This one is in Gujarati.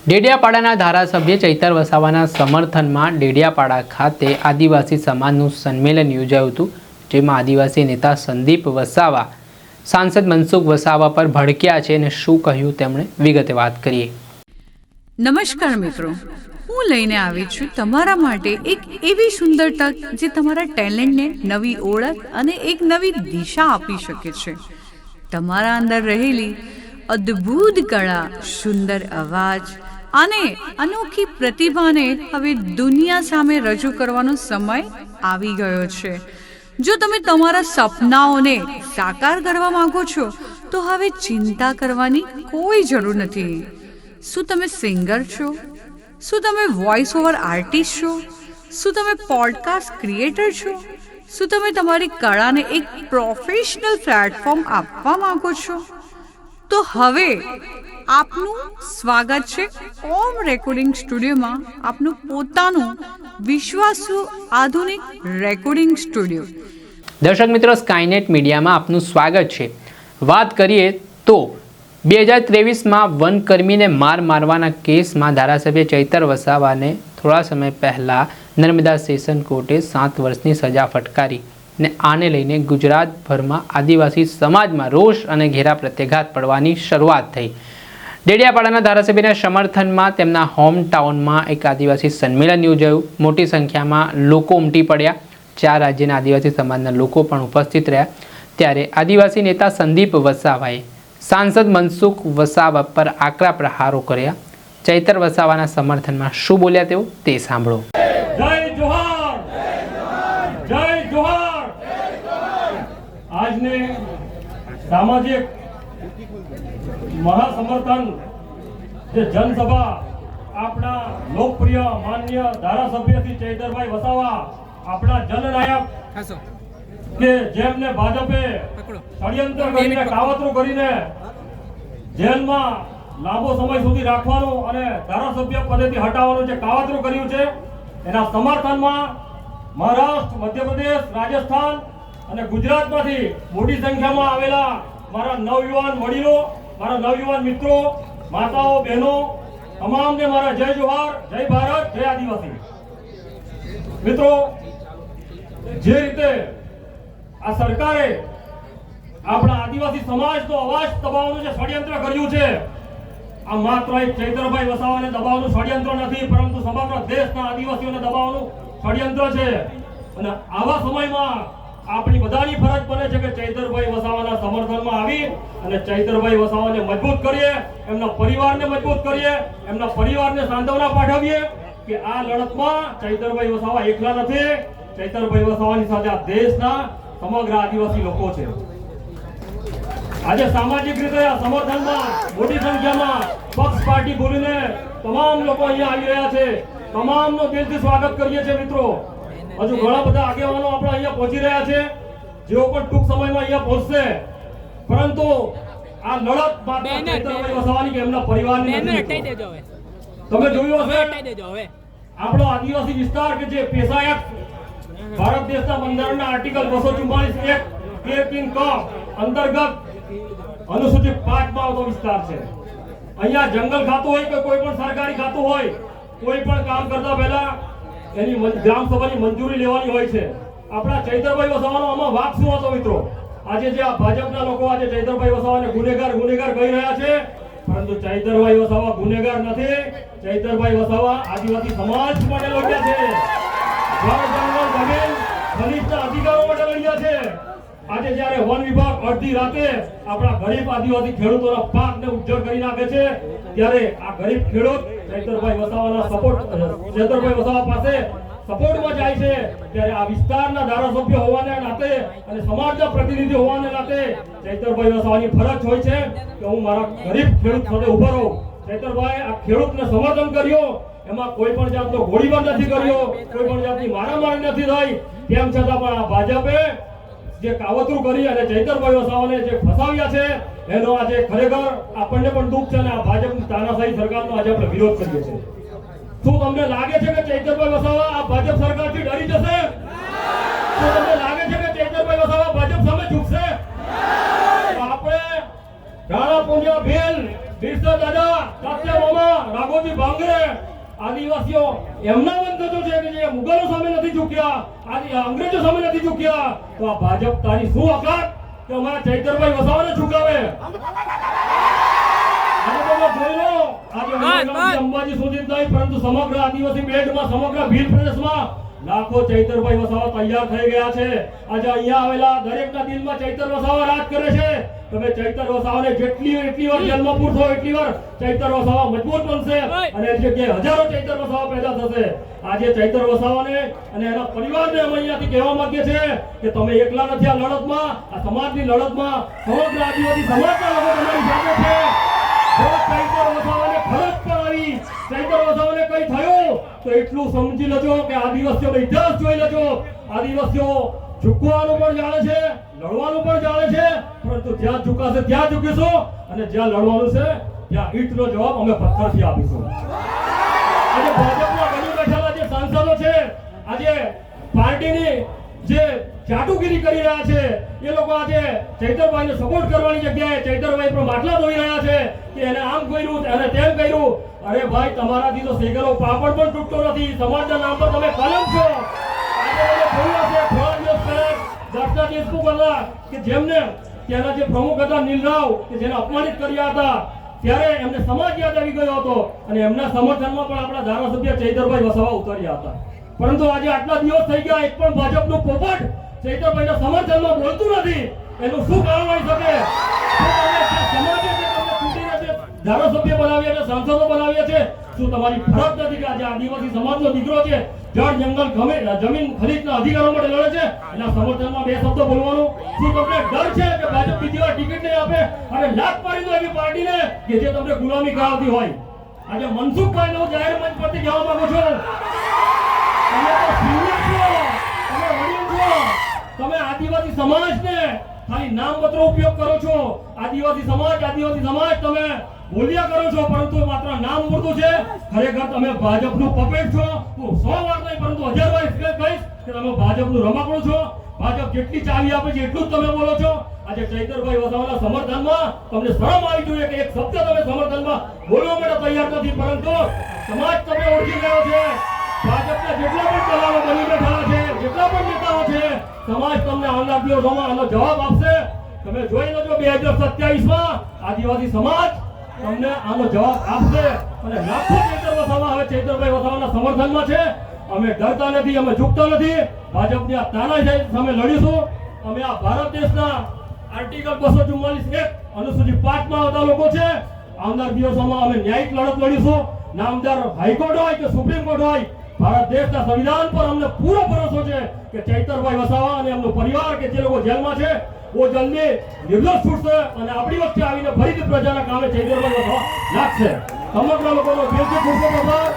ડેડિયાપાડાના ધારાસભ્ય ચૈતર વસાવાના સમર્થનમાં ડેડિયાપાડા ખાતે આદિવાસી સમાજનું સંમેલન યોજાયું હતું, જેમાં આદિવાસી નેતા સંદીપ વસાવા સાંસદ મનસુખ વસાવા પર ભડક્યા છે અને શું કહ્યું તેમણે વિગતે વાત કરીએ। નમસ્કાર મિત્રો, હું લઈને આવી છું તમારા માટે એક એવી સુંદર તક જે તમારા ટેલેન્ટને નવી ઓળખ અને એક નવી દિશા આપી શકે છે। તમારા અંદર રહેલી અદ્ભુત કળા, સુંદર અવાજ અને અનોખી પ્રતિભાને હવે દુનિયા સામે રજૂ કરવાનો સમય આવી ગયો છે। જો તમે તમારા સપનાઓને સાકાર કરવા માંગો છો તો હવે ચિંતા કરવાની કોઈ જરૂર નથી। શું તમે સિંગર છો? શું તમે વોઇસ ઓવર આર્ટિસ્ટ છો? શું તમે પોડકાસ્ટ ક્રિએટર છો? શું તમે તમારી કળાને એક પ્રોફેશનલ પ્લેટફોર્મ આપવા માંગો છો? તો હવે આપનું સ્વાગત છે ઓમ રેકોર્ડિંગ સ્ટુડિયોમાં, આપનું પોતાનું વિશ્વાસુ આધુનિક રેકોર્ડિંગ સ્ટુડિયો। દર્શક મિત્રો, સ્કાયનેટ મીડિયામાં આપનું સ્વાગત છે। વાત કરીએ તો 2023માં વનકર્મીને માર મારવાના કેસમાં ધારાસભ્ય ચૈતર વસાવાને થોડા સમય પહેલાં નર્મદા સેશન કોર્ટે 7 વર્ષની સજા ફટકારી ને આને લઈને ગુજરાતભરમાં આદિવાસી સમાજમાં રોષ અને ઘેરા પ્રત્યાઘાત પડવાની શરૂઆત થઈ। ડેડિયાપાડાના ધારાસભ્યના સમર્થનમાં તેમના હોમટાઉનમાં એક આદિવાસી સંમેલન યોજાયું। મોટી સંખ્યામાં લોકો ઉમટી પડ્યા। 4 રાજ્યના આદિવાસી સમાજના લોકો પણ ઉપસ્થિત રહ્યા। ત્યારે આદિવાસી નેતા સંદીપ વસાવાએ સાંસદ મનસુખ વસાવા પર આકરા પ્રહારો કર્યા। ચૈતર વસાવાના સમર્થનમાં શું બોલ્યા તેઓ તે સાંભળો। જય જોહાર, જય જોહાર। આજને સામાજિક મહાસમર્થન જે જનસભા આપણા લોકપ્રિય માન્ય ધારાસભ્ય શ્રી ચૈતરભાઈ વસાવા, આપણા જનનાયક કે જેમને ભાજપે ષડયંત્ર કરીને, કાવતરું કરીને જેલમાં લાંબો સમય સુધી રાખવાનું અને ધારાસભ્ય પદેથી હટાવવાનું જે કાવતરું કર્યું છે, એના સમર્થનમાં મહારાષ્ટ્ર, મધ્યપ્રદેશ, રાજસ્થાન અને ગુજરાતમાંથી મોટી સંખ્યામાં આવેલા મારા નવયુવાન વડીલો, મારા નવયુવાન મિત્રો, માતાઓ, બહેનો તમામને મારા જય જોહાર, જય ભારત, જય આદિવાસી। મિત્રો, જે રીતે આ સરકારે આપણા આદિવાસી સમાજનો અવાજ દબાવવાનું જે ષડયંત્ર કર્યું છે, આ માત્ર એક ચૈતરભાઈ વસાવાને દબાવવાનું ષડયંત્ર નથી, પરંતુ સમગ્ર દેશના આદિવાસીઓને દબાવવાનું ષડયંત્ર છે। અને આવા સમયમાં આપણી બધાની ફરજ બને છે કે ચૈતરભાઈ વસાવાના સમર્થનમાં આવી અને ચૈતરભાઈ વસાવાને મજબૂત કરીએ, એમના પરિવારને મજબૂત કરીએ, એમના પરિવારને સાંત્વના પાઠવીએ કે આ લડતમાં ચૈતરભાઈ વસાવા એકલા નથી। ચૈતરભાઈ વસાવાની સાથે આ દેશના સમગ્ર આદિવાસી લોકો છે। આજે સામાજિક રીતે આ સમર્થનમાં મોટી સંખ્યામાં પક્ષ પાર્ટી ભૂલીને તમામ લોકો અહીંયા આવી રહ્યા છે। તમામનો દિલથી સ્વાગત કરીએ છીએ મિત્રો। હજુ ઘણા બધા આગેવાનો આપણે અહીંયા પહોંચી રહ્યા છે, જેઓ પણ ટૂંક સમયમાં અહીંયા પહોંચશે, પરંતુ આ લડત માત્ર ચૈતરભાઈ વસાવાની કે એમના પરિવારની નથી। તમે જોયું હશે આપણો આદિવાસી વિસ્તાર કે જે પેશાયત ભારત દેશના બંધારણના આર્ટિકલ 244(1) અંતર્ગત અનુસૂચિત 5 માં આવતો વિસ્તાર છે। અહીંયા જંગલ ખાતું હોય કે કોઈ પણ સરકારી ખાતું હોય, કોઈ પણ કામ કરતા પહેલા એની ગ્રામ સભાની મંજૂરી લેવાની હોય છે। આપણા ચૈતરભાઈ વસાવાનો આમાં વાક શું હતો મિત્રો? આજે જે આ ભાજપના લોકો આજે ચૈતરભાઈ વસાવાને ગુનેગાર કહી રહ્યા છે, પરંતુ ચૈતરભાઈ વસાવા ગુનેગાર નથી। ચૈતરભાઈ વસાવા આદિવાસી સમાજ માટે લડ્યા છે, જંગલ જમીન ખનીજના અધિકારો માટે લડ્યા છે। આજે જ્યારે વન વિભાગ અડધી રાતે આપણા ગરીબ આદિવાસી ખેડૂતોના પાકને ઉજ્જડ કરી નાખે છે, ત્યારે આ ગરીબ ખેડૂત ચૈતરભાઈ વસાવા પાસે સપોર્ટમાં જાય છે। ત્યારે આ વિસ્તારના ધારાસભ્ય હોવાને નાતે અને સમાજના પ્રતિનિધિ હોવાને નાતે ચૈતરભાઈ વસાવાની ફરજ હોય છે કે હું મારા ગરીબ ખેડૂત સાથે ઉભો રહું। ચૈતરભાઈ આ ખેડૂતને સમર્થન કર્યો, એમાં કોઈ પણ જાતનો ગોળીબાર નથી કર્યો, કોઈ પણ જાતની મારામારી નથી થઈ। તેમ છતાં પણ આ ભાજપે જે કાવતરું કરી અને ચૈતરભાઈ વસાવાને જે ફસાવ્યા છે, એનો આજે ખરેખર આપણને પણ દુઃખ છે અને આ ભાજપની તાનાશાહી સરકારનો આજે આપણે વિરોધ કરીએ છીએ। શું તમને લાગે છે કે ચૈતરભાઈ વસાવા આ ભાજપ સરકારથી ડરી જશે? શું તમને લાગે છે કે ચૈતરભાઈ વસાવા ભાજપ સામે ઝૂકશે? આપણે રાણા પૂંજા ભેલ બિરસા દાદા, તાત્યા મામા, રાઘોજી ભાંગરે, આદિવાસીઓ એમના બંધકો છે કે જે મુગલો સામે નથી ઝૂક્યા, અંગ્રેજો સામે નથી ઝૂક્યા. તો આ ભાજપ તારી શું ઓકાત કે અમારા ચૈતરભાઈ વસાવાને ઝુકાવે? આજે તમે જોઈ લો, આજે વડગામથી અંબાજી સુધી જ નહીં પરંતુ સમગ્ર આદિવાસી બેલ્ટમાં, સમગ્ર ભીલ પ્રદેશમાં લાખો ચૈતરભાઈ વસાવા તૈયાર થઈ ગયા છે. આજે અહીંયા આવેલા દરેકના દિલમાં ચૈતર વસાવા રાજ કરે છે. તમે ચૈતર વસાવાને એટલી વાર જેલમાં પૂરશો એટલી વાર ચૈતર વસાવા મજબૂત બનશે અને એ જગ્યાએ હજારો ચૈતર વસાવા પેદા થશે. આજે ચૈતર વસાવાને અને એના પરિવારને અમે અહીંયાથી કહેવા માંગીએ છીએ કે તમે એકલા નથી આ લડતમાં, આ સમાજની લડતમાં સમગ્ર આદિવાસી સમાજના લોકો તમારી સાથે છે. જો ચૈતર વસાવાને ફરજ પર આવી, ચૈતર વસાવાને કઈ થયું તો એટલું સમજી લેજો કે આદિવાસીઓનો ઇતિહાસ જોઈ લેજો. આદિવાસીઓ ઝૂકવાનું પણ જાણે છે, લડવાનું પણ જાણે છે, પરંતુ જ્યાં ઝુકાશે ત્યાં ઝૂકીશું અને જ્યાં લડવાનું છે ત્યાં ઈંટનો જવાબ અમે પથ્થરથી આપીશું. આજે ભાજપના બની બેઠેલા જે સાંસદો છે, આજે પાર્ટીની જે ચાટુગીરી કરી રહ્યા છે, એ લોકો આજે ચૈતરભાઈને સપોર્ટ કરવાની જગ્યાએ ચૈતરભાઈ પર માટલા ધોઈ રહ્યા છે કે એને આમ કર્યું અને તેમ કર્યું. અરે ભાઈ, તમારાથી તો શેકેલો પાપડ પણ તૂટતો નથી. સમાજના નામ પર તમે કલંક છો. આજે તમે જોયું હશે થોડા દિવસ પહેલા દર્શના દેશમુખ હતા કે જેમને ત્યાંના જે પ્રમુખ હતા નીલરાવ કે જેને અપમાનિત કર્યા હતા, ત્યારે એમને સમાજ યાદ આવી ગયો હતો અને એમના સમર્થનમાં પણ આપણા ધારાસભ્ય ચૈતરભાઈ વસાવા ઉતર્યા હતા. પરંતુ આજે આટલા દિવસ થઈ ગયા, એક પણ ભાજપનું પોપટ ચૈતરભાઈના સમર્થનમાં બોલતું નથી. એનું શું કારણ હોઈ શકે? સમાજે જે તમને ચૂંટીને જે ધારાસભ્ય બનાવ્યા છે, સાંસદો બનાવ્યા છે, શું તમારી ફરજ નથી કે આજે આદિવાસી સમાજનો દીકરો છે, જળ જંગલ જમીન ખરીદના અધિકારો માટે લડે છે, એના સમર્થનમાં બે શબ્દો બોલવાનું શું તમને ડર છે કે ભાજપ બીજી વાર ટિકિટ નહીં આપે અને લાત પાડી દો એવી પાર્ટીને કે જે તમને ગુલામી કરાવતી હોય? આજે મનસુખભાઈને હું જાહેર મંચ પરથી કહેવા માંગુ છું, તમે તો સિનિયર છો, તમે વડીલ છો, તમે આદિવાસી સમાજને ખાલી નામમાત્ર ઉપયોગ કરો છો. આદિવાસી સમાજ તમે બોલ્યા કરો છો, પરંતુ માત્ર નામ મૂર્તું છે. ખરેખર તમે ભાજપનું પપેટ છો. હું 100 વાર નહીં પરંતુ 1000 વાર કહીશ કે તમે ભાજપનું રમકડું છો. ભાજપ જેટલી ચાવી આપે છે એટલું જ તમે બોલો છો. આજે ચૈતરભાઈ વસાવાના સમર્થનમાં તમને શરમ આવી જોઈએ કે એક શબ્દ તમે સમર્થનમાં બોલવા માટે તૈયાર નથી, પરંતુ સમાજ તમને ઓળખી ગયો છે. ભાજપના જેટલા પણ દલાલો બની બેઠા છે, જેટલા પણ નેતાઓ છે, સમાજ તમને આવનાર દિવસોમાં આનો જવાબ આપશે. તમે જોઈ લેજો 2027માં આદિવાસી સમાજ તમને આનો જવાબ આપશે અને લાખો ચૈતર વસાવા હવે ચૈતરભાઈ વસાવાના સમર્થનમાં છે. અમે ડરતા નથી, અમે ઝૂકતા નથી. ભાજપની આ તાનાશાહી સામે લડીશું. અમે આ ભારત દેશના આર્ટિકલ 244(1) અનુસૂચિ 5 માં આવતા લોકો છે. આવનાર દિવસોમાં અમે ન્યાયિક લડત લડીશું. નામદાર હાઈકોર્ટ હોય કે સુપ્રીમ કોર્ટ હોય, ભારત દેશના સંવિધાન પર અમને પૂરો ભરોસો છે કે ચૈતરભાઈ વસાવા અને એમનો પરિવાર કે જે લોકો જેલમાં છે वो जल्दी निर्दोष छूटશે અને આપણી વચ્ચે આવીને ફરીથી પ્રજાના કામે ચૈતરભાઈ વસાવા લાગશે. સમગ્ર લોકોનો દિલથી ખૂબ ખૂબ આભાર.